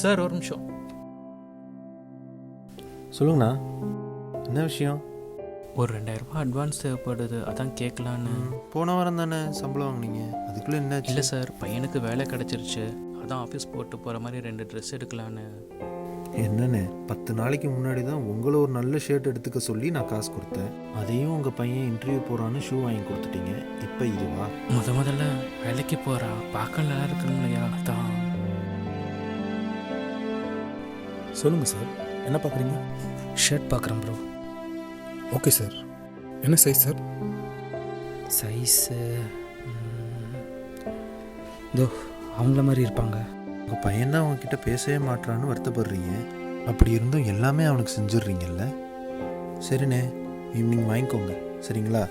Sir ஒரு நிமிஷம். சொல்லுங்கண்ணா, என்ன விஷயம்? ஒரு 2000 அட்வான்ஸ் தேவைப்படுது, அதான் கேட்கலான்னு. போன வாரம் தானே சம்பளம் வாங்கினீங்க, அதுக்குள்ளே என்ன? இல்லை சார், பையனுக்கு வேலை கிடச்சிருச்சு, அதான் ஆஃபீஸ் போட்டு போகிற மாதிரி 2 ட்ரெஸ் எடுக்கலான்னு. என்னண்ணே, 10 நாளைக்கு முன்னாடி தான் உங்களை ஒரு நல்ல ஷர்ட் எடுத்துக்க சொல்லி நான் காசு கொடுத்தேன். அதையும் உங்கள் பையன் இன்டர்வியூ போகிறான்னு ஷூ வாங்கி கொடுத்துட்டீங்க. இப்போ இதுவா? முதல்ல வேலைக்கு போகிறா, பார்க்க நல்லா இருக்கணும் இல்லையா, அதான். சொல்லுங்கள் சார், என்ன பார்க்குறீங்க? ஷர்ட் பார்க்குறேன் ப்ரோ. ஓகே சார், என்ன சைஸ் சார்? சைஸு இதோ அவங்கள மாதிரி இருப்பாங்க. உங்கள் பையன் தான் அவங்கக்கிட்ட பேசவே மாட்டான்னு வருத்தப்படுறீங்க. அப்படி இருந்தும் எல்லாமே அவனுக்கு செஞ்சிடுறீங்கல்ல. சரிண்ணே, ஈவினிங் வாங்கிக்கோங்க, சரிங்களா?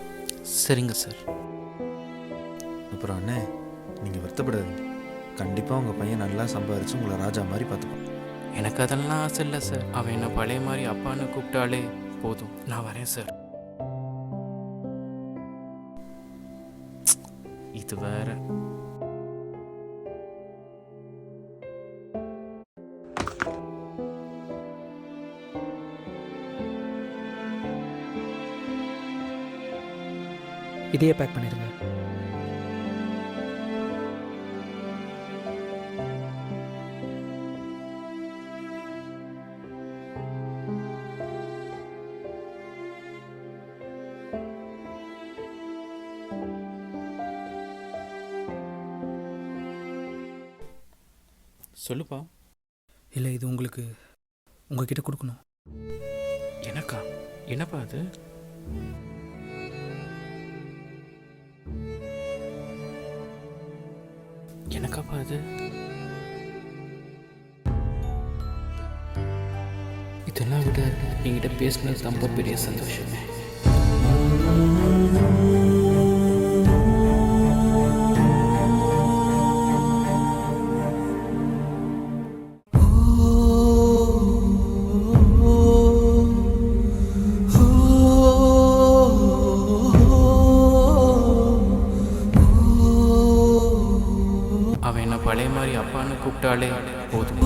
சரிங்க சார். அப்புறம் அண்ணே, நீங்கள் வருத்தப்படாதீங்க. கண்டிப்பாக உங்கள் பையன் நல்லா சம்பாரித்து உங்களை ராஜா மாதிரி பார்த்துப்பான். எனக்கு அதெல்லாம் ஆசை இல்லை சார். அவன் என்னை பழைய மாதிரி அப்பான்னு கூப்பிட்டாலே போதும், நான் வரேன் சார். இது வேற. இதையே பேக் பண்ணிடுங்க. சொல்லுப்பா. இல்லை, இது உங்களுக்கு உங்ககிட்ட கொடுக்கணும். எனக்கா? என்னப்பா அது? எனக்காப்பா அது? இதெல்லாம் விட என்கிட்ட பேசினது ரொம்ப பெரிய சந்தோஷமே. அவன் என்ன பழைய மாதிரி அப்பான்னு கூப்பிட்டாலே போதும்.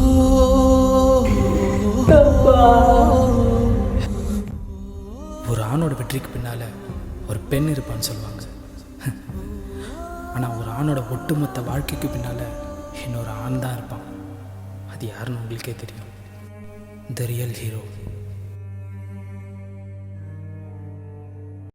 ஒரு ஆணோட வெற்றிக்கு பின்னால் ஒரு பெண் இருப்பான்னு சொல்லுவாங்க. ஆனால் ஒரு ஆணோட ஒட்டுமொத்த வாழ்க்கைக்கு பின்னால் இன்னொரு ஆண் தான் இருப்பான். அது யாருன்னு உங்களுக்கே தெரியும். The real hero.